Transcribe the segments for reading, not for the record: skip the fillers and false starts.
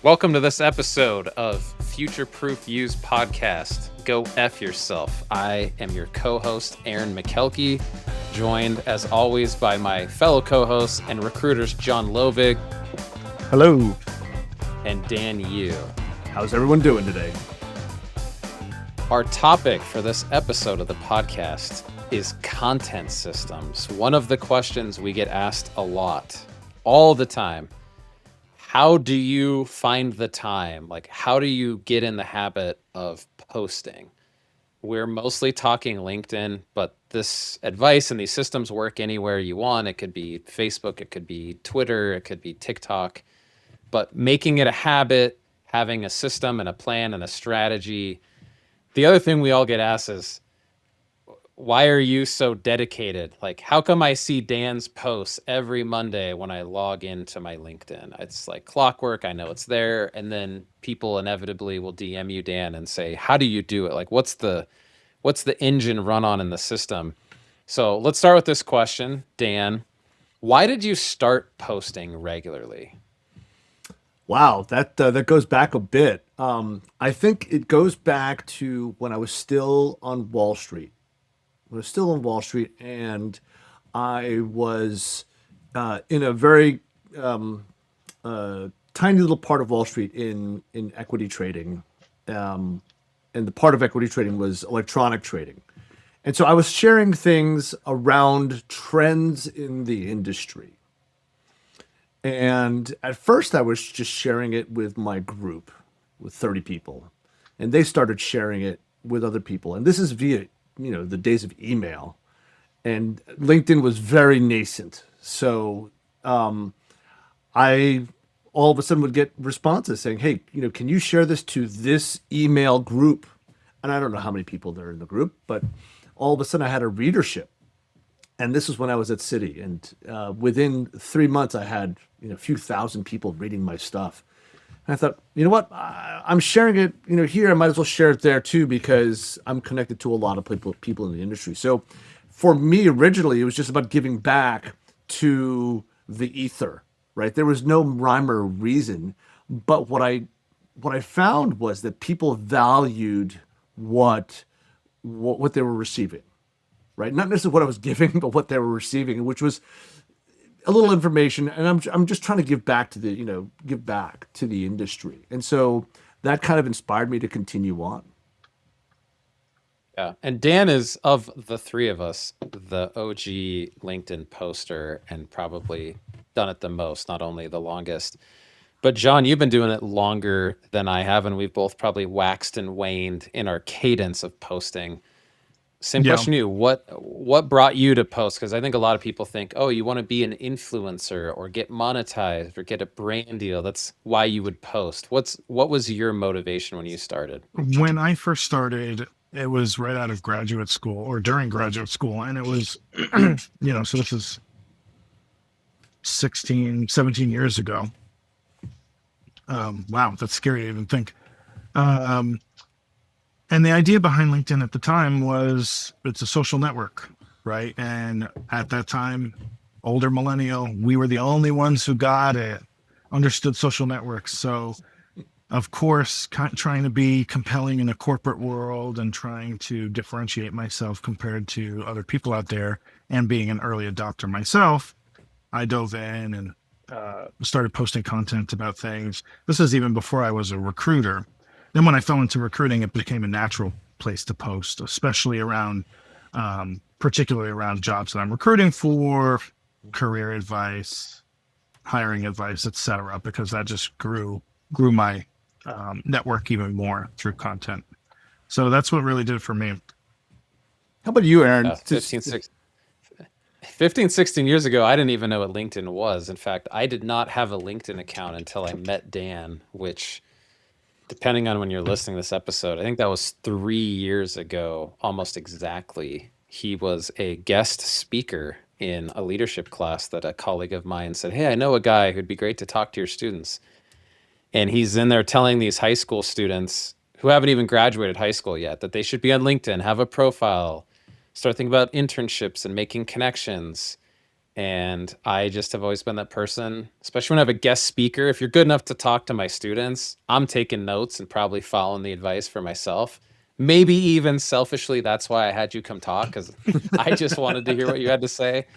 Welcome to this episode of Future Proof Use Podcast. Go F yourself. I am your co-host, Aaron McKelkey, joined as always by my fellow co-hosts and recruiters, John Lovig Hello. and Dan Yu. How's everyone doing today? Our topic for this episode of the podcast is content systems. One of the questions we get asked a lot, all the time. How do you find the time? Like, how do you get in the habit of posting? We're mostly talking LinkedIn, but this advice and these systems work anywhere you want. It could be Facebook, it could be Twitter, it could be TikTok. But making it a habit, having a system and a plan and a strategy. The other thing we all get asked is, why are you so dedicated? Like, how come I see Dan's posts every Monday when I log into my LinkedIn? It's like clockwork. I know it's there. And then people inevitably will DM you, Dan, and say, how do you do it? Like, what's the engine run on in the system? So let's start with this question, Dan. Why did you start posting regularly? Wow, that goes back a bit. I think it goes back to when I was still on Wall Street. When I was still on Wall Street, and I was in a very tiny little part of Wall Street in equity trading, and the part of equity trading was electronic trading. And so I was sharing things around trends in the industry. And at first, I was just sharing it with my group, with 30 people, and they started sharing it with other people. And this is via, the days of email, and LinkedIn was very nascent. So I all of a sudden would get responses saying, "Hey, can you share this to this email group?" And I don't know how many people there are in the group, but all of a sudden I had a readership. And this was when I was at Citi, and within 3 months, I had a few thousand people reading my stuff. And I thought, you know what? I'm sharing it, here. I might as well share it there too because I'm connected to a lot of people in the industry. So, for me, originally, it was just about giving back to the ether, right? There was no rhyme or reason, but what I found was that people valued what they were receiving, right? Not necessarily what I was giving, but what they were receiving, which was a little information. And I'm just trying to give back to the industry. And so that kind of inspired me to continue on. Yeah. And Dan is, of the three of us, the OG LinkedIn poster and probably done it the most, not only the longest. But John, you've been doing it longer than I have, and we've both probably waxed and waned in our cadence of posting. Same Yeah. question to you. What brought you to post? Because I think a lot of people think, oh, you want to be an influencer or get monetized or get a brand deal. That's why you would post. What was your motivation when you started? When I first started, it was right out of graduate school or during graduate school. And it was, so this is 16, 17 years ago. Wow, that's scary to even think. And the idea behind LinkedIn at the time was it's a social network, right? And at that time, older millennial, we were the only ones who got it, understood social networks. So, of course, trying to be compelling in a corporate world and trying to differentiate myself compared to other people out there, and being an early adopter myself, I dove in and started posting content about things. This is even before I was a recruiter. Then when I fell into recruiting, it became a natural place to post, especially around, particularly around jobs that I'm recruiting for, career advice, hiring advice, etc., because that just grew my network even more through content. So that's what really did it for me. How about you, Aaron? 15, 16 years ago, I didn't even know what LinkedIn was. In fact, I did not have a LinkedIn account until I met Dan, which, depending on when you're listening to this episode, I think that was 3 years ago, almost exactly. He was a guest speaker in a leadership class that a colleague of mine said, hey, I know a guy who'd be great to talk to your students. And he's in there telling these high school students who haven't even graduated high school yet that they should be on LinkedIn, have a profile, start thinking about internships and making connections. And I just have always been that person, especially when I have a guest speaker. If you're good enough to talk to my students, I'm taking notes and probably following the advice for myself. Maybe even selfishly, that's why I had you come talk, because I just wanted to hear what you had to say,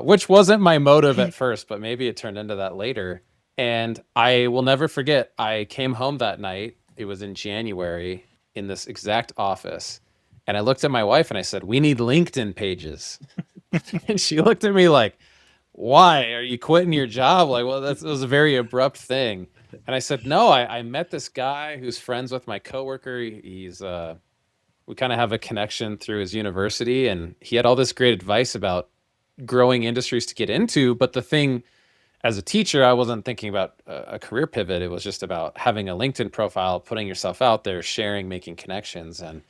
which wasn't my motive at first, but maybe it turned into that later. And I will never forget, I came home that night. It was in January in this exact office. And I looked at my wife and I said, "We need LinkedIn pages." And she looked at me like, "Why? Are you quitting your job?" Like, well, that was a very abrupt thing. And I said, "No, I met this guy who's friends with my coworker. He's we kind of have a connection through his university, and he had all this great advice about growing industries to get into. But the thing, as a teacher, I wasn't thinking about a career pivot. It was just about having a LinkedIn profile, putting yourself out there, sharing, making connections." And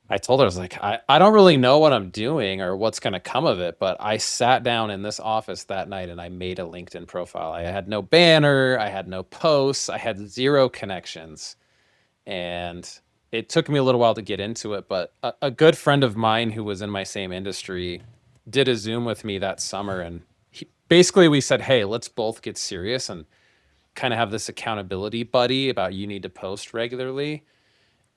I told her, I was like, I don't really know what I'm doing or what's going to come of it, but I sat down in this office that night and I made a LinkedIn profile. I had no banner, I had no posts, I had zero connections. And it took me a little while to get into it, but a good friend of mine who was in my same industry did a Zoom with me that summer. And basically, we said, "Hey, let's both get serious and kind of have this accountability buddy about you need to post regularly."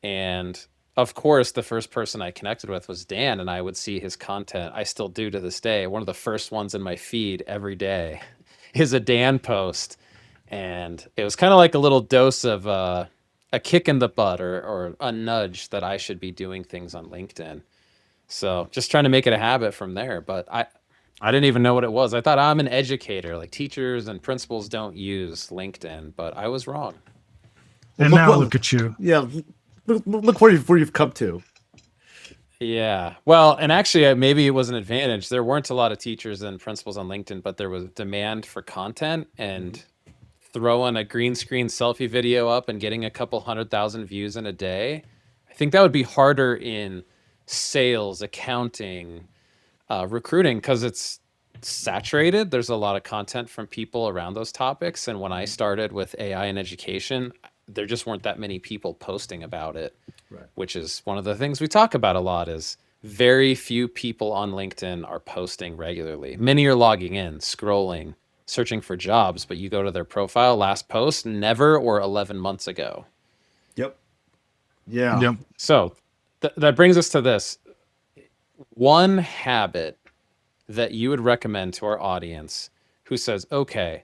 And of course, the first person I connected with was Dan, and I would see his content. I still do to this day. One of the first ones in my feed every day is a Dan post. And it was kind of like a little dose of a kick in the butt, or a nudge that I should be doing things on LinkedIn. So just trying to make it a habit from there. But I didn't even know what it was. I thought I'm an educator. Like, teachers and principals don't use LinkedIn, but I was wrong. And now look at you. Yeah, look where you've come to. Yeah. Well, and actually, maybe it was an advantage. There weren't a lot of teachers and principals on LinkedIn, but there was demand for content, and throwing a green screen selfie video up and getting a couple 100,000 views in a day. I think that would be harder in sales, accounting, recruiting, because it's saturated. There's a lot of content from people around those topics. And when I started with AI in education, there just weren't that many people posting about it, Right. which is one of the things we talk about a lot. Is very few people on LinkedIn are posting regularly. Many are logging in, scrolling, searching for jobs, but you go to their profile, last post, never, or 11 months ago. Yep. Yeah. Yep. So that brings us to this. One habit that you would recommend to our audience who says, "Okay,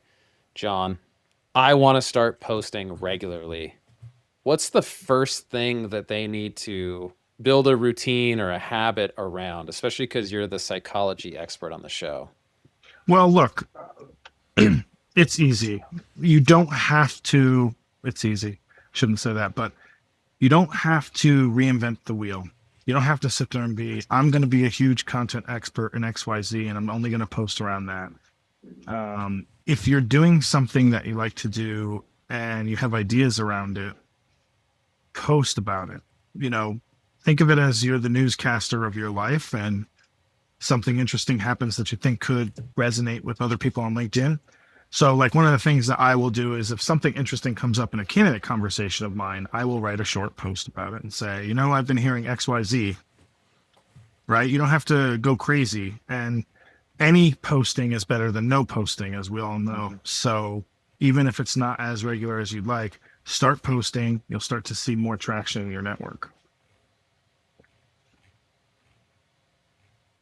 John, I want to start posting regularly." What's the first thing that they need to build a routine or a habit around, especially because you're the psychology expert on the show? Well, look, it's easy. You don't have to, it's easy. Shouldn't say that, but you don't have to reinvent the wheel. You don't have to sit there and be, "I'm going to be a huge content expert in XYZ and I'm only going to post around that." If you're doing something that you like to do and you have ideas around it, post about it. Think of it as you're the newscaster of your life, and something interesting happens that you think could resonate with other people on LinkedIn. So, like, one of the things that I will do is, if something interesting comes up in a candidate conversation of mine, I will write a short post about it and say, "I've been hearing XYZ," right? You don't have to go crazy. And any posting is better than no posting, as we all know. So even if it's not as regular as you'd like, start posting. You'll start to see more traction in your network.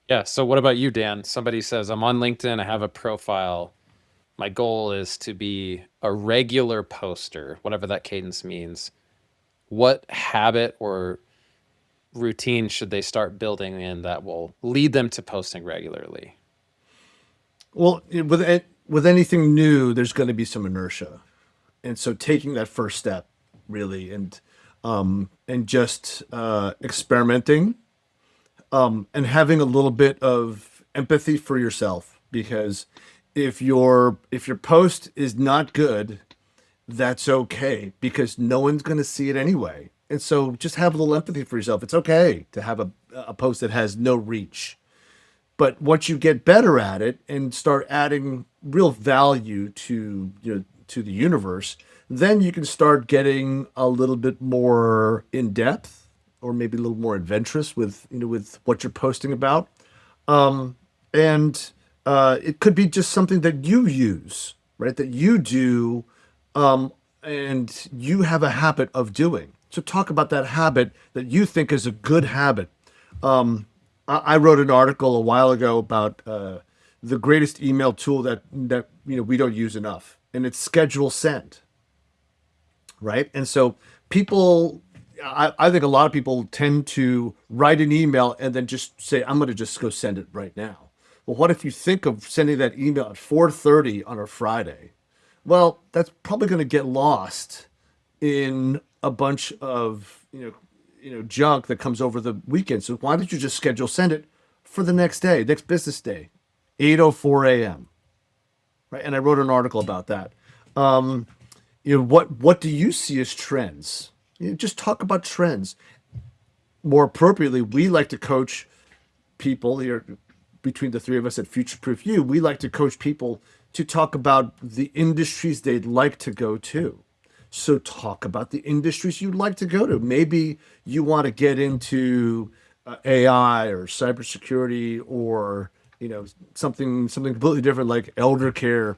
Yeah. So what about you, Dan? Somebody says, "I'm on LinkedIn, I have a profile. My goal is to be a regular poster," whatever that cadence means. What habit or routine should they start building in that will lead them to posting regularly? Well, with anything new, there's going to be some inertia, and so taking that first step, really, and just experimenting, and having a little bit of empathy for yourself, because if your post is not good, that's okay, because no one's going to see it anyway. And so just have a little empathy for yourself. It's okay to have a post that has no reach. But once you get better at it and start adding real value to the universe, then you can start getting a little bit more in depth, or maybe a little more adventurous with with what you're posting about. And it could be just something that you use, right? That you do, and you have a habit of doing. So talk about that habit that you think is a good habit. I wrote an article a while ago about the greatest email tool that we don't use enough, and it's schedule send, right? And so people, I think a lot of people tend to write an email and then just say, I'm going to just go send it right now. Well, what if you think of sending that email at 4:30 on a Friday? Well, that's probably going to get lost in a bunch of junk that comes over the weekend. So why don't you just schedule send it for the next day, next business day, 8:04 a.m. Right? And I wrote an article about that. What do you see as trends? Just talk about trends. More appropriately, we like to coach people here between the three of us at Future Proof You. We like to coach people to talk about the industries they'd like to go to. So talk about the industries you'd like to go to. Maybe you want to get into AI or cybersecurity, or something completely different like elder care.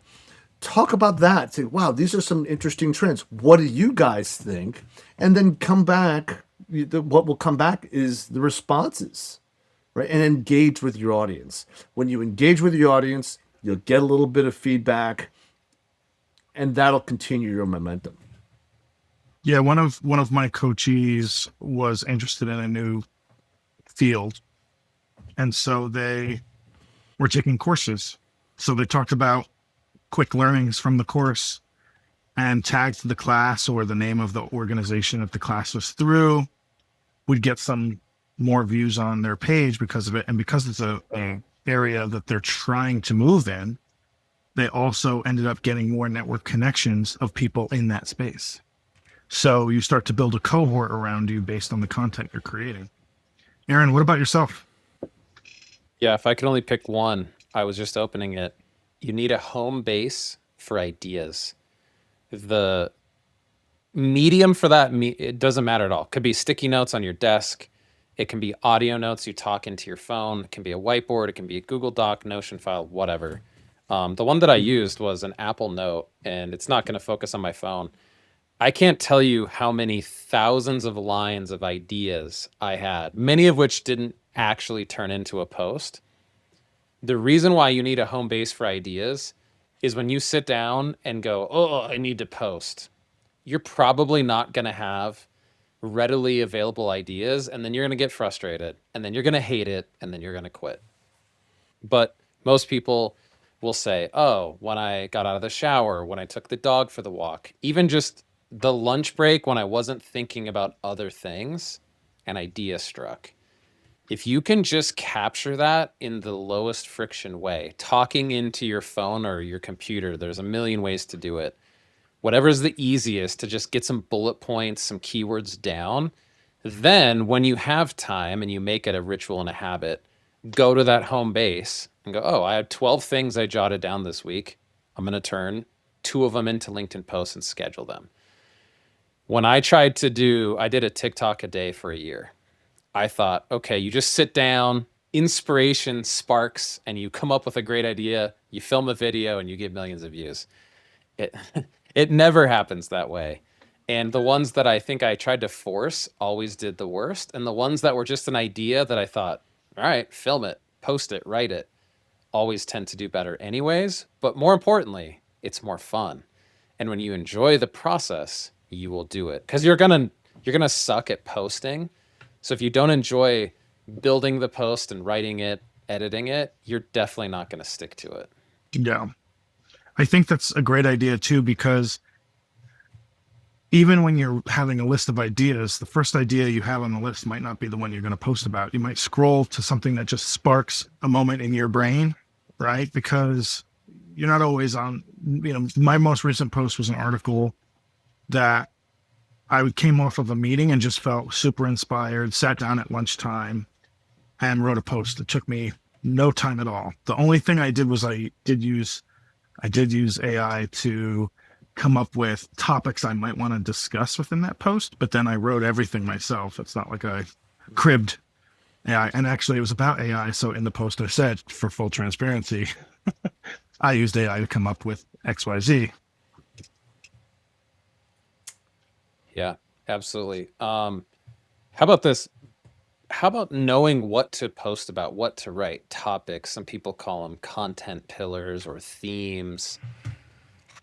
Talk about that. Say, wow, these are some interesting trends. What do you guys think? And then come back. What will come back is the responses, right? And engage with your audience. When you engage with your audience, you'll get a little bit of feedback, and that'll continue your momentum. Yeah, one of my coachees was interested in a new field, and so they were taking courses. So they talked about quick learnings from the course and tagged the class or the name of the organization that the class was through. Would get some more views on their page because of it, and because it's a area that they're trying to move in, they also ended up getting more network connections of people in that space. So you start to build a cohort around you based on the content you're creating. Aaron, what about yourself? Yeah, if I could only pick one, I was just opening it. You need a home base for ideas. The medium for that, it doesn't matter at all. It could be sticky notes on your desk. It can be audio notes you talk into your phone. It can be a whiteboard. It can be a Google Doc, Notion file, whatever. The one that I used was an Apple Note, and it's not going to focus on my phone. I can't tell you how many thousands of lines of ideas I had, many of which didn't actually turn into a post. The reason why you need a home base for ideas is when you sit down and go, oh, I need to post, you're probably not going to have readily available ideas, and then you're going to get frustrated, and then you're going to hate it, and then you're going to quit. But most people will say, oh, when I got out of the shower, when I took the dog for the walk, even just the lunch break when I wasn't thinking about other things, an idea struck. If you can just capture that in the lowest friction way, talking into your phone or your computer, there's a million ways to do it. Whatever's the easiest to just get some bullet points, some keywords down. Then when you have time and you make it a ritual and a habit, go to that home base and go, oh, I had 12 things I jotted down this week. I'm going to turn 2 of them into LinkedIn posts and schedule them. When I did a TikTok a day for a year. I thought, okay, you just sit down, inspiration sparks, and you come up with a great idea, you film a video, and you get millions of views. It it never happens that way. And the ones that I think I tried to force always did the worst. And the ones that were just an idea that I thought, all right, film it, post it, write it, always tend to do better anyways. But more importantly, it's more fun. And when you enjoy the process, you will do it. Because you're gonna suck at posting. So if you don't enjoy building the post and writing it, editing it, you're definitely not going to stick to it. Yeah. I think that's a great idea too, because even when you're having a list of ideas, the first idea you have on the list might not be the one you're going to post about. You might scroll to something that just sparks a moment in your brain, right? Because you're not always on, my most recent post was an article that I came off of a meeting and just felt super inspired, sat down at lunchtime and wrote a post. It took me no time at all. The only thing I did was I did use AI to come up with topics I might want to discuss within that post, but then I wrote everything myself. It's not like I cribbed AI. And actually, it was about AI. So in the post, I said, for full transparency, I used AI to come up with XYZ. Yeah, absolutely. How about this? How about knowing what to post about, what to write, topics? Some people call them content pillars or themes.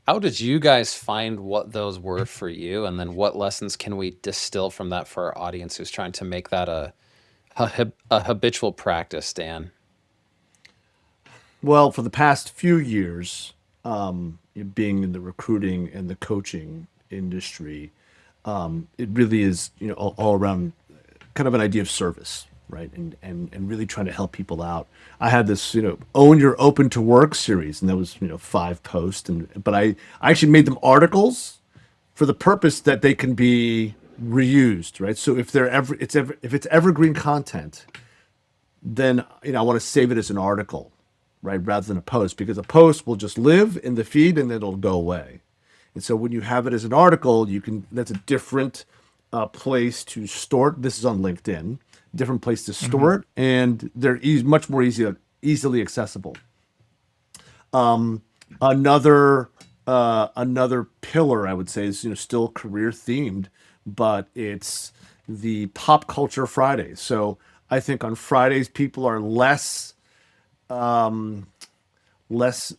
How did you guys find what those were for you? And then what lessons can we distill from that for our audience who's trying to make that a habitual practice, Dan? Well, for the past few years, being in the recruiting and the coaching industry, it really is, all around kind of an idea of service, right? And really trying to help people out. I had this, own your open to work series, and that was, 5 posts, but I actually made them articles for the purpose that they can be reused, right? So if if it's evergreen content, then I want to save it as an article, right, rather than a post, because a post will just live in the feed and then it'll go away. And so when you have it as an article, that's a different place to store it. This is on LinkedIn, different place to store it, and they're much more easily accessible. Another pillar I would say is still career themed, but it's the Pop Culture Fridays. So I think on Fridays people are less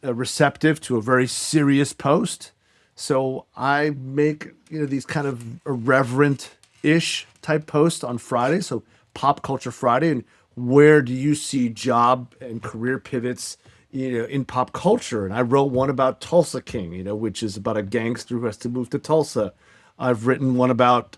receptive to a very serious post. So I make these kind of irreverent-ish type posts on Friday. So Pop Culture Friday, and where do you see job and career pivots, in pop culture? And I wrote one about Tulsa King, which is about a gangster who has to move to Tulsa. I've written one about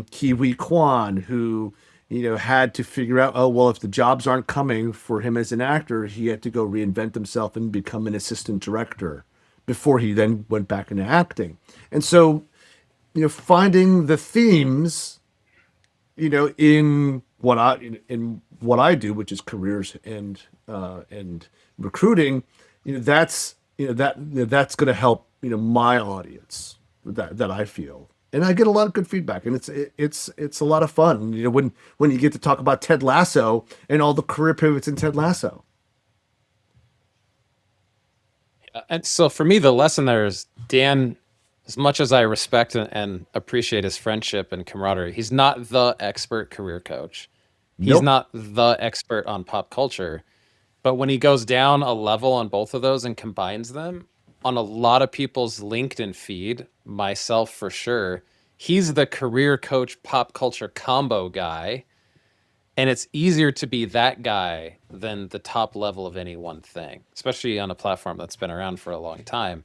Kiwi Kwan, who had to figure out, oh, well, if the jobs aren't coming for him as an actor, he had to go reinvent himself and become an assistant director before he then went back into acting. And so, finding the themes, in what I do, which is careers and recruiting, that's going to help my audience that I feel, and I get a lot of good feedback, and it's a lot of fun. When you get to talk about Ted Lasso and all the career pivots in Ted Lasso. And so for me, the lesson there is Dan, as much as I respect and appreciate his friendship and camaraderie, he's not the expert career coach. He's Nope. not the expert on pop culture. But when he goes down a level on both of those and combines them, on a lot of people's LinkedIn feed, myself for sure, he's the career coach pop culture combo guy. And it's easier to be that guy than the top level of any one thing, especially on a platform that's been around for a long time.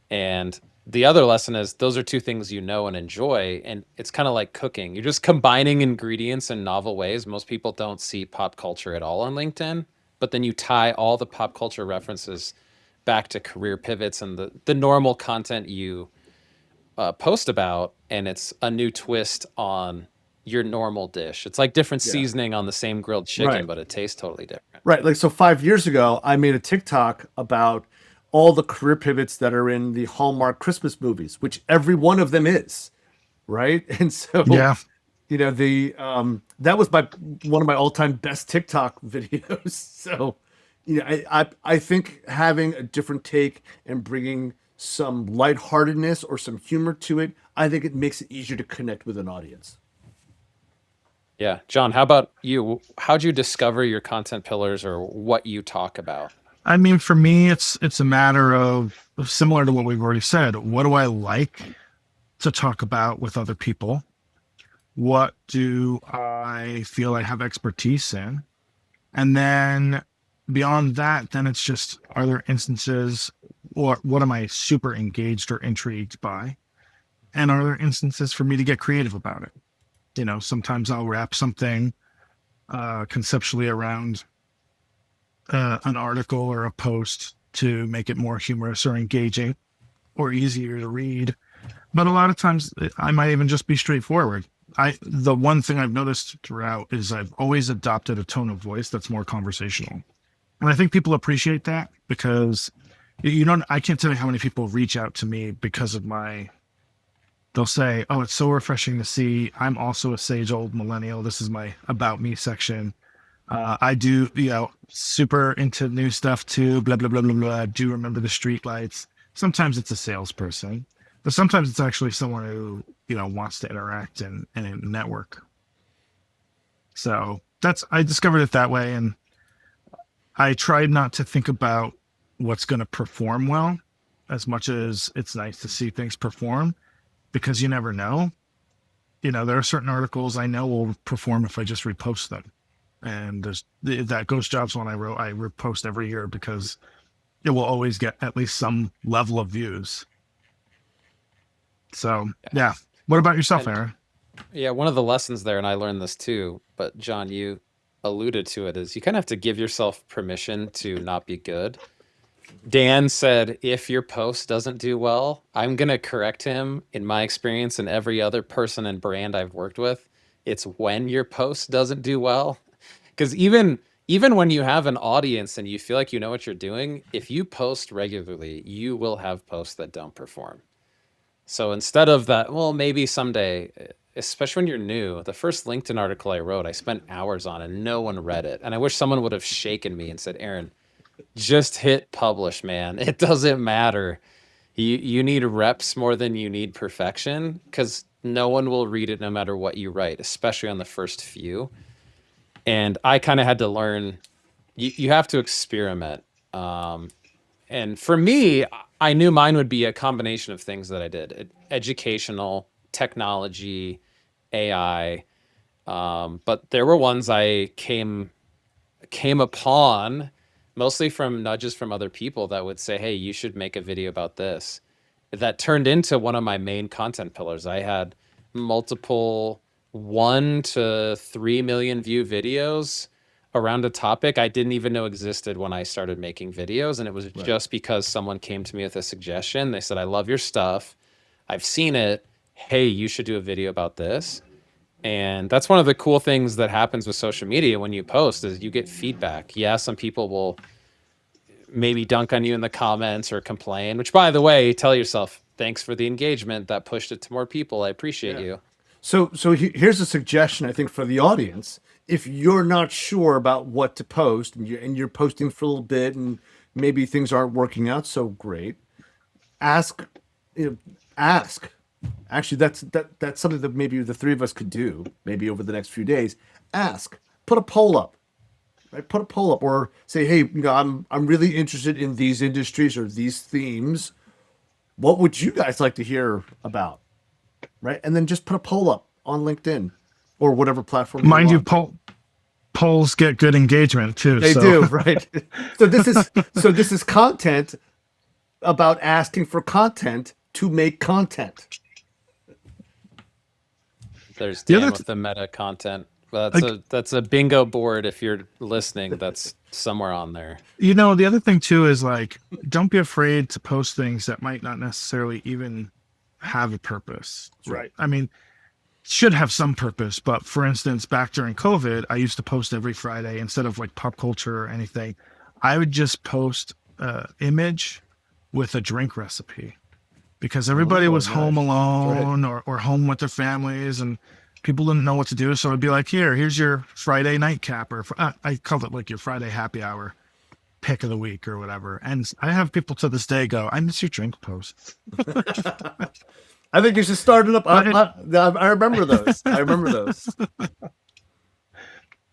And the other lesson is those are two things and enjoy. And it's kind of like cooking. You're just combining ingredients in novel ways. Most people don't see pop culture at all on LinkedIn, but then you tie all the pop culture references back to career pivots and the normal content you post about. And it's a new twist on your normal dish. It's like different Yeah. seasoning on the same grilled chicken, Right. but it tastes totally different. Right. Like, so 5 years ago, I made a TikTok about all the career pivots that are in the Hallmark Christmas movies, which every one of them is, right? And so, Yeah. the that was one of my all-time best TikTok videos. So, I think having a different take and bringing some lightheartedness or some humor to it, I think it makes it easier to connect with an audience. Yeah. John, how about you? How'd you discover your content pillars or what you talk about? I mean, for me, it's a matter of similar to what we've already said. What do I like to talk about with other people? What do I feel I have expertise in? And then beyond that, then it's just, are there instances, or what am I super engaged or intrigued by? And are there instances for me to get creative about it? Sometimes I'll wrap something conceptually around an article or a post to make it more humorous or engaging or easier to read. But a lot of times I might even just be straightforward. The one thing I've noticed throughout is I've always adopted a tone of voice that's more conversational. And I think people appreciate that because I can't tell you how many people reach out to me because of they'll say, oh, it's so refreshing to see. I'm also a sage old millennial. This is my about me section. I do, super into new stuff too. Blah blah blah blah blah. I do remember the street lights. Sometimes it's a salesperson, but sometimes it's actually someone who wants to interact and network. So I discovered it that way, and I tried not to think about what's going to perform well as much as it's nice to see things perform because you never know. There are certain articles I know will perform if I just repost them. And there's that Ghost Jobs one I wrote, I repost every year because it will always get at least some level of views. So, yeah. What about yourself, And Aaron? yeah, one of the lessons there, and I learned this too, but John, you alluded to it, is you kind of have to give yourself permission to not be good. Dan said, if your post doesn't do well, I'm going to correct him. In my experience and every other person and brand I've worked with, it's when your post doesn't do well. Because even when you have an audience and you feel like you know what you're doing, if you post regularly, you will have posts that don't perform. So instead of that, well, maybe someday, especially when you're new, the first LinkedIn article I wrote, I spent hours on and no one read it. And I wish someone would have shaken me and said, Aaron, just hit publish, man. It doesn't matter. You need reps more than you need perfection because no one will read it no matter what you write, especially on the first few. And I kind of had to learn you have to experiment. And for me, I knew mine would be a combination of things that I did: educational, technology, AI. But there were ones I came upon mostly from nudges from other people that would say, hey, you should make a video about this. That turned into one of my main content pillars. I had multiple 1 to 3 million view videos around a topic I didn't even know existed when I started making videos. And it was Right. just because someone came to me with a suggestion. They said, I love your stuff. I've seen it. Hey, you should do a video about this. And that's one of the cool things that happens with social media when you post is you get feedback. Yeah, some people will maybe dunk on you in the comments or complain, which by the way, tell yourself, thanks for the engagement. That pushed it to more people. I appreciate Yeah. you. So here's a suggestion I think for the audience. If you're not sure about what to post and you're posting for a little bit and maybe things aren't working out so great, ask, ask. Actually, that's something that maybe the three of us could do maybe over the next few days. Ask, put a poll up, right? Put a poll up or say, hey, I'm really interested in these industries or these themes. What would you guys like to hear about? Right? And then just put a poll up on LinkedIn or whatever platform you're Mind you, on. polls get good engagement too. They So do, right? So this is content about asking for content to make content. There's the Dan other, with the meta content. Well, like, that's a bingo board. If you're listening, that's somewhere on there. the other thing too is like, don't be afraid to post things that might not necessarily even have a purpose. That's right. I mean, should have some purpose, but for instance, back during COVID, I used to post every Friday instead of like pop culture or anything. I would just post image with a drink recipe because everybody Oh, was home nice. That's right. alone or home with their families and people didn't know what to do. So it'd be like, here's your Friday nightcap, or I called it like your Friday happy hour pick of the week or whatever. And I have people to this day go, I miss your drink posts. I think you should start it up. But I remember those. I remember those.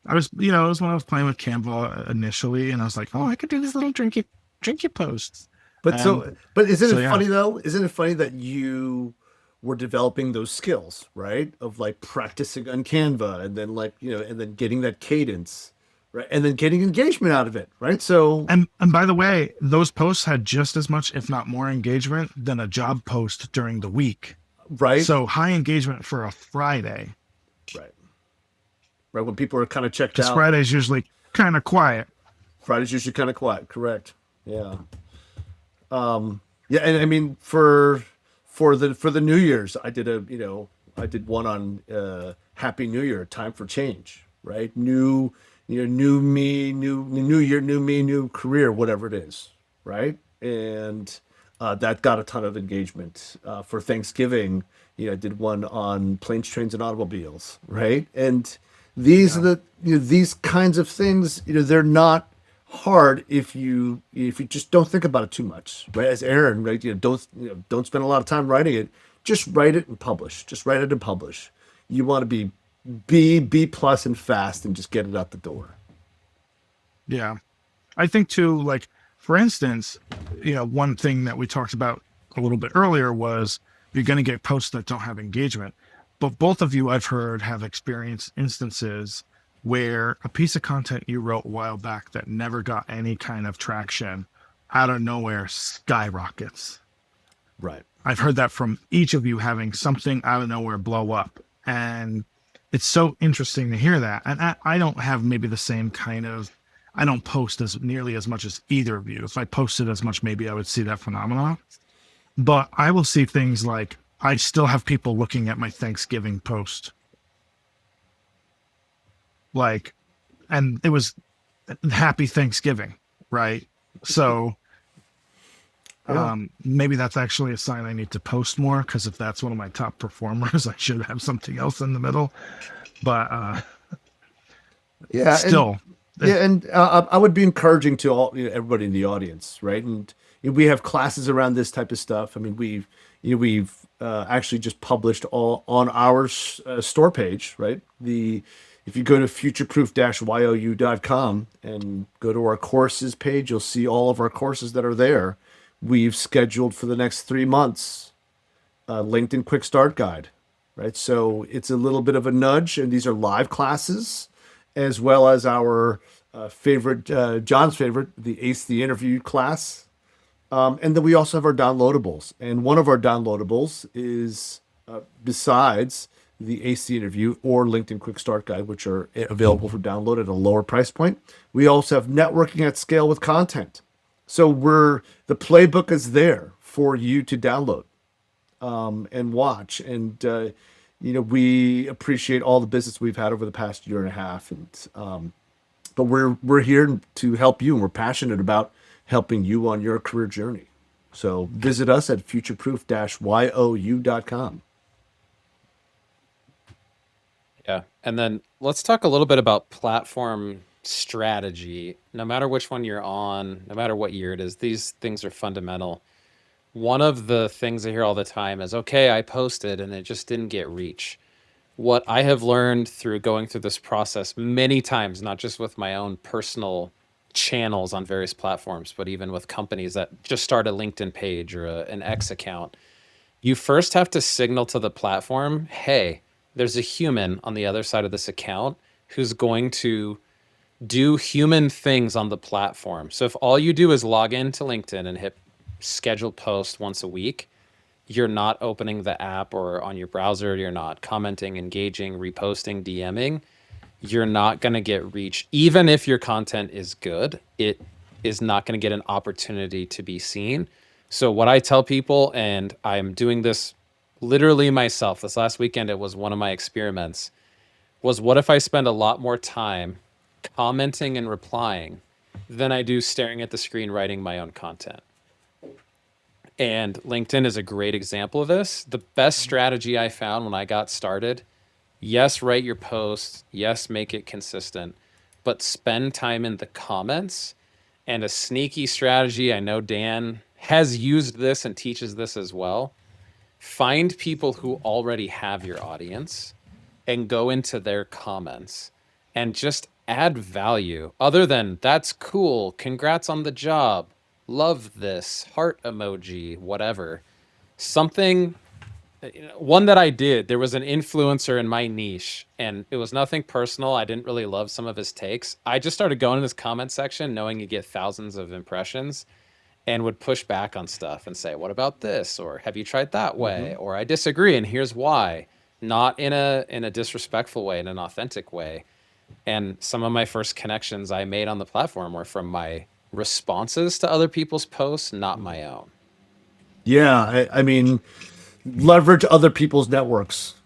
I was, it was when I was playing with Canva initially, and I was like, oh, I could do these little drinky posts. But And but isn't so, it yeah. funny though? Isn't it funny that you were developing those skills, right? Of like practicing on Canva and then and then getting that cadence, right? And then getting engagement out of it, right? So, And by the way, those posts had just as much, if not more, engagement than a job post during the week. right, So high engagement for a Friday, right, right. When people are kind of checked because out, Friday's usually kind of quiet. Friday's usually kind of quiet. Correct. Yeah. Yeah, and I mean for the New Year's, I did one on Happy New Year, time for change, right? New me, new year, new me, new career, whatever it is, right? And that got a ton of engagement. For Thanksgiving, I did one on planes, trains, and automobiles, right? And These are Yeah. these kinds of things, they're not hard if you just don't think about it too much, right? As Aaron, right? Don't spend a lot of time writing it. Just write it and publish. Just write it and publish. You want to be B plus and fast and just get it out the door. Yeah. I think too, like, for instance, one thing that we talked about a little bit earlier was you're going to get posts that don't have engagement. But both of you, I've heard, have experienced instances where a piece of content you wrote a while back that never got any kind of traction out of nowhere skyrockets. Right. I've heard that from each of you, having something out of nowhere blow up. And it's so interesting to hear that. And I don't have maybe the same kind of, I don't post as nearly as much as either of you. If I posted as much, maybe I would see that phenomenon. But I will see things like, I still have people looking at my Thanksgiving post. Like, and it was Happy Thanksgiving, right? So maybe that's actually a sign I need to post more, because if that's one of my top performers, I should have something else in the middle. But Yeah. still, And I would be encouraging to all everybody in the audience, right? And we have classes around this type of stuff. I mean, we've actually just published all on our store page, right? If you go to futureproof-you.com and go to our courses page, you'll see all of our courses that are there. We've scheduled for the next 3 months LinkedIn Quick Start Guide, right? So it's a little bit of a nudge, and these are live classes, as well as our favorite, John's favorite, the Ace the Interview class. And then we also have our downloadables. And one of our downloadables is, besides the Ace the Interview or LinkedIn Quick Start Guide, which are available for download at a lower price point, we also have Networking at Scale with Content. So the playbook is there for you to download and watch. And we appreciate all the business we've had over the past year and a half. And but we're here to help you, and we're passionate about helping you on your career journey. So visit us at futureproof-you.com. Yeah. And then let's talk a little bit about platform strategy. No matter which one you're on, no matter what year it is, these things are fundamental. One of the things I hear all the time is, okay, I posted and it just didn't get reach. What I have learned through going through this process many times, not just with my own personal channels on various platforms, but even with companies that just start a LinkedIn page or an X account, you first have to signal to the platform, hey, there's a human on the other side of this account who's going to do human things on the platform. So if all you do is log into LinkedIn and hit schedule post once a week, you're not opening the app or on your browser, you're not commenting, engaging, reposting, DMing, you're not going to get reach. Even if your content is good, it is not going to get an opportunity to be seen. So what I tell people, and I'm doing this literally myself, this last weekend, it was one of my experiments, was what if I spend a lot more time commenting and replying than I do staring at the screen writing my own content? And LinkedIn is a great example of this. The best strategy I found when I got started, yes, write your post, yes, make it consistent, but spend time in the comments. And a sneaky strategy, I know Dan has used this and teaches this as well. Find people who already have your audience and go into their comments and just add value other than that's cool, congrats on the job, love this, heart emoji, whatever. Something, one that I did, there was an influencer in my niche and it was nothing personal. I didn't really love some of his takes. I just started going in his comment section knowing you get thousands of impressions and would push back on stuff and say, what about this? Or have you tried that way? Or I disagree and here's why. Not in a disrespectful way, in an authentic way. And some of my first connections I made on the platform were from my responses to other people's posts, not my own. Yeah, I mean, leverage other people's networks,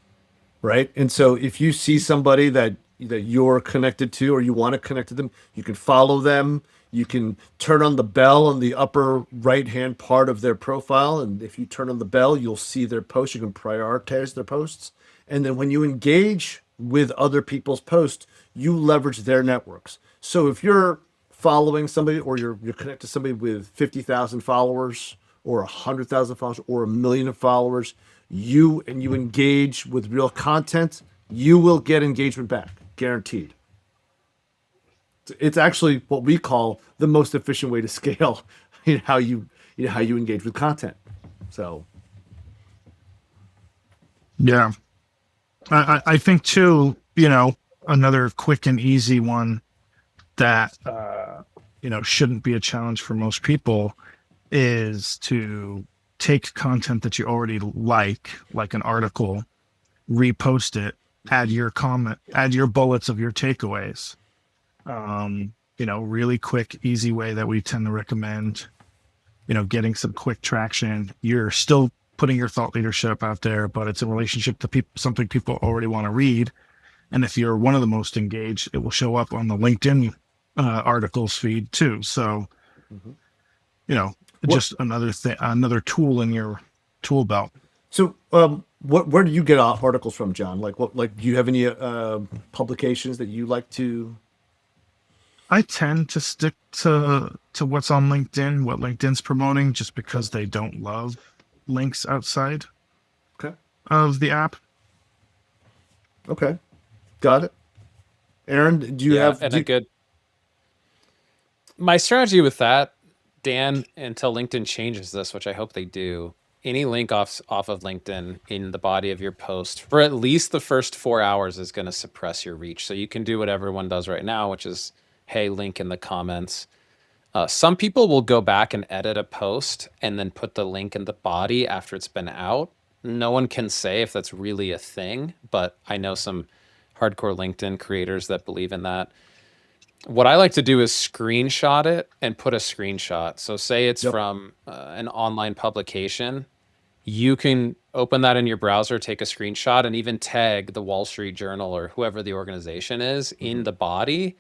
right? And so if you see somebody that you're connected to or you want to connect to them, you can follow them. You can turn on the bell on the upper right-hand part of their profile. And if you turn on the bell, you'll see their posts. You can prioritize their posts. And then when you engage with other people's posts, you leverage their networks. So if you're following somebody, or you're connected to somebody with 50,000 followers or 100,000 followers or 1 million followers, you engage with real content, you will get engagement back, guaranteed. It's actually what we call the most efficient way to scale how you engage with content. So Yeah. I think too, another quick and easy one that, shouldn't be a challenge for most people is to take content that you already like an article, repost it, add your comment, add your bullets of your takeaways. Really quick, easy way that we tend to recommend, getting some quick traction. You're still putting your thought leadership out there, but it's in relationship to something people already want to read. And if you're one of the most engaged, it will show up on the LinkedIn articles feed too. So, just another tool in your tool belt. So, where do you get articles from, John? Like, do you have any publications that you like to? I tend to stick to what's on LinkedIn, what LinkedIn's promoting, just because they don't love links outside Okay. of the app. Okay. Got it. Aaron, do you Yeah, have? and a good. My strategy with that, Dan, until LinkedIn changes this, which I hope they do, any link off of LinkedIn in the body of your post for at least the first 4 hours is going to suppress your reach. So you can do what everyone does right now, which is, hey, link in the comments. Some people will go back and edit a post and then put the link in the body after it's been out. No one can say if that's really a thing, but I know some hardcore LinkedIn creators that believe in that. What I like to do is screenshot it and put a screenshot. So say it's from an online publication. You can open that in your browser, take a screenshot, and even tag the Wall Street Journal or whoever the organization is in the body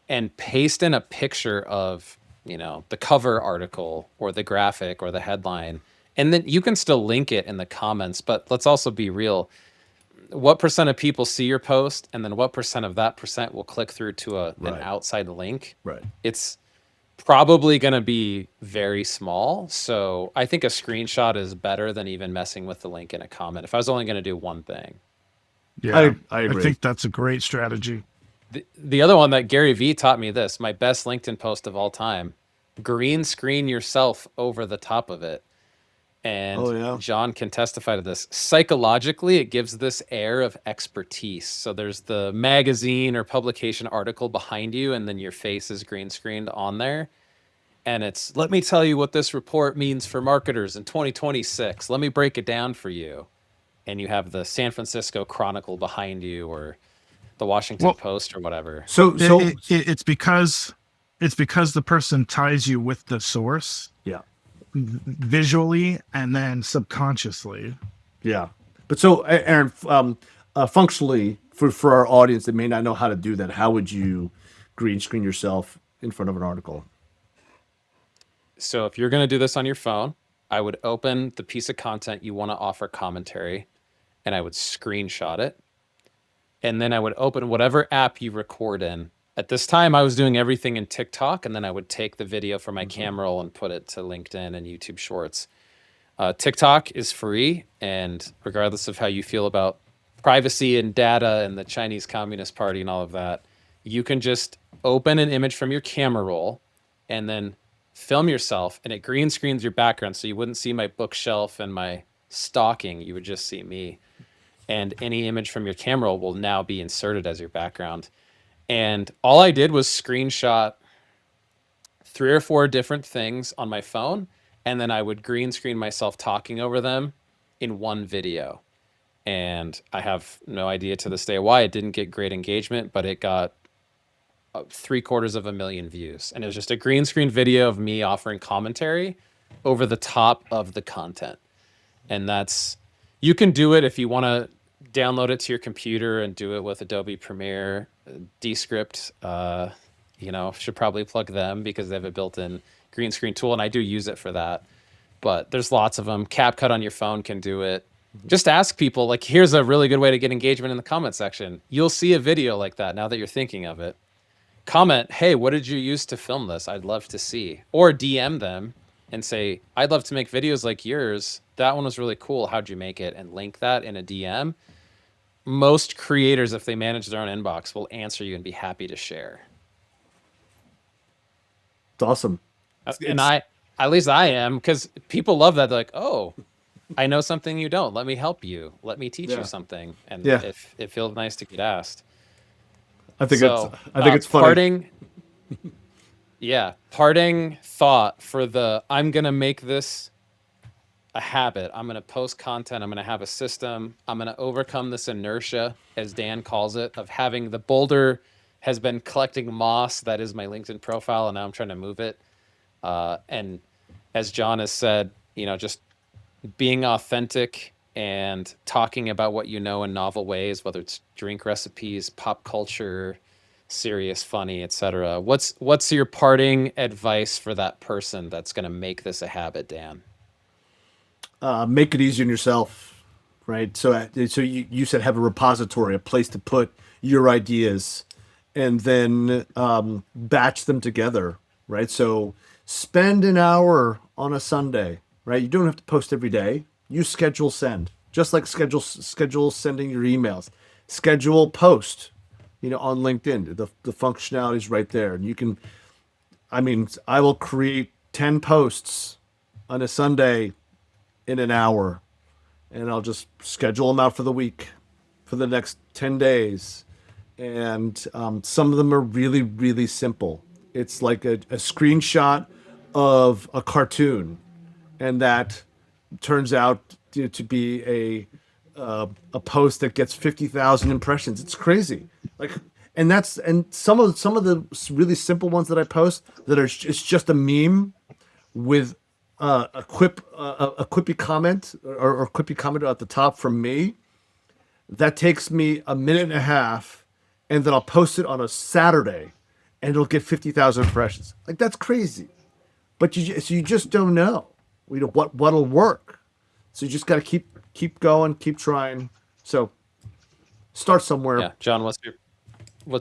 and paste in a picture of, the cover article or the graphic or the headline. And then you can still link it in the comments, but let's also be real. What percent of people see your post, and then what percent of that percent will click through to an outside link? Right. It's probably going to be very small. So I think a screenshot is better than even messing with the link in a comment. If I was only going to do one thing. Yeah, I agree. I think that's a great strategy. The other one that Gary Vee taught me this, my best LinkedIn post of all time, green screen yourself over the top of it. And John can testify to this. Psychologically, it gives this air of expertise. So there's the magazine or publication article behind you, and then your face is green screened on there. And it's, let me tell you what this report means for marketers in 2026. Let me break it down for you. And you have the San Francisco Chronicle behind you, or the Washington Post or whatever. So it's because the person ties you with the source. Yeah. Visually and then subconsciously. Yeah. But so, Aaron, functionally, for our audience that may not know how to do that, how would you green screen yourself in front of an article? So if you're going to do this on your phone, I would open the piece of content you want to offer commentary, and I would screenshot it. And then I would open whatever app you record in. At this time, I was doing everything in TikTok, and then I would take the video from my camera roll and put it to LinkedIn and YouTube Shorts. TikTok is free, and regardless of how you feel about privacy and data and the Chinese Communist Party and all of that, you can just open an image from your camera roll and then film yourself, and it green screens your background, so you wouldn't see my bookshelf and my stocking. You would just see me. And any image from your camera roll will now be inserted as your background. And all I did was screenshot 3 or 4 different things on my phone, and then I would green screen myself talking over them in one video. And I have no idea to this day why it didn't get great engagement, but it got 750,000 views. And it was just a green screen video of me offering commentary over the top of the content. And you can do it if you want to download it to your computer and do it with Adobe Premiere. Descript, should probably plug them because they have a built-in green screen tool, and I do use it for that. But there's lots of them. CapCut on your phone can do it. Just ask people, like, here's a really good way to get engagement in the comment section. You'll see a video like that now that you're thinking of it. Comment, hey, what did you use to film this? I'd love to see. Or DM them and say, I'd love to make videos like yours. That one was really cool. How'd you make it? And link that in a DM. Most creators, if they manage their own inbox, will answer you and be happy to share. It's awesome. And at least I am, because people love that. They're like, oh, I know something you don't. Let me help you. Let me teach you something. And if it feels nice to get asked. I think it's funny. Parting thought for I'm going to make this a habit. I'm going to post content. I'm going to have a system. I'm going to overcome this inertia, as Dan calls it, of having the boulder has been collecting moss. That is my LinkedIn profile. And now I'm trying to move it. And as John has said, just being authentic and talking about what you know in novel ways, whether it's drink recipes, pop culture, serious, funny, etc. What's your parting advice for that person that's going to make this a habit, Dan? Make it easy on yourself, right? So you said have a repository, a place to put your ideas, and then batch them together, right? So spend an hour on a Sunday, right? You don't have to post every day. You schedule send, just like schedule sending your emails. Schedule post, on LinkedIn. The functionality is right there, and you can. I will create 10 posts on a Sunday in an hour, and I'll just schedule them out for the week, for the next 10 days. And some of them are really, really simple. It's like a screenshot of a cartoon, and that turns out to be a post that gets 50,000 impressions. It's crazy. And some of the really simple ones that I post that are it's just a meme with a quippy comment or quippy comment at the top from me. That takes me a minute and a half, and then I'll post it on a Saturday, and it'll get 50,000 impressions. That's crazy, but you just don't know, what'll work. So you just got to keep going, keep trying. So start somewhere. Yeah, John, what's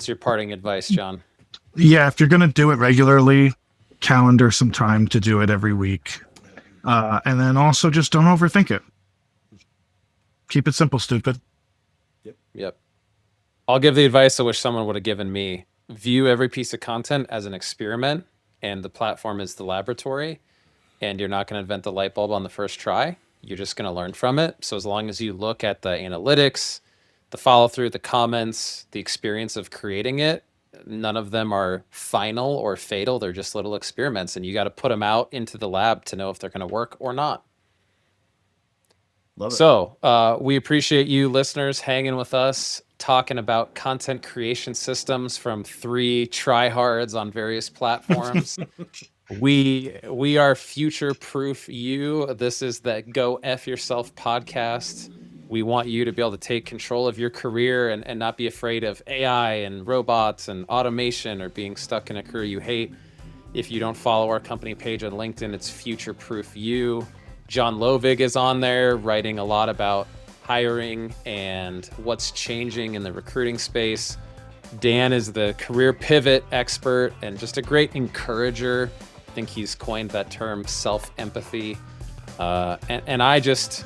your parting advice, John? Yeah, if you're gonna do it regularly, calendar some time to do it every week, and then also just don't overthink it. Keep it simple, stupid. Yep. I'll give the advice I wish someone would have given me. View every piece of content as an experiment, and the platform is the laboratory, and you're not going to invent the light bulb on the first try. You're just going to learn from it. So as long as you look at the analytics, the follow through, the comments, the experience of creating it, none of them are final or fatal. They're just little experiments, and you got to put them out into the lab to know if they're going to work or not. Love it. So we appreciate you listeners hanging with us, talking about content creation systems from 3 tryhards on various platforms. We are future proof you. This is the Go F Yourself podcast. We want you to be able to take control of your career and not be afraid of AI and robots and automation or being stuck in a career you hate. If you don't follow our company page on LinkedIn, it's Future Proof You. John Lovig is on there writing a lot about hiring and what's changing in the recruiting space. Dan is the career pivot expert and just a great encourager. I think he's coined that term, self-empathy. And I just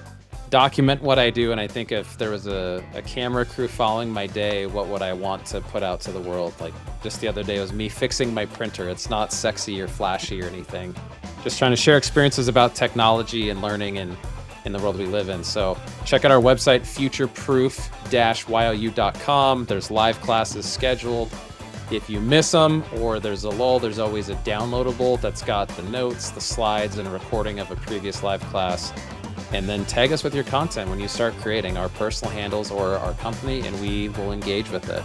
document what I do, and I think if there was a camera crew following my day, what would I want to put out to the world? Like just the other day, it was me fixing my printer. It's not sexy or flashy or anything. Just trying to share experiences about technology and learning in the world we live in. So check out our website, futureproof-you.com. There's live classes scheduled. If you miss them or there's a lull, there's always a downloadable that's got the notes, the slides, and a recording of a previous live class. And then tag us with your content when you start creating our personal handles or our company, and we will engage with it.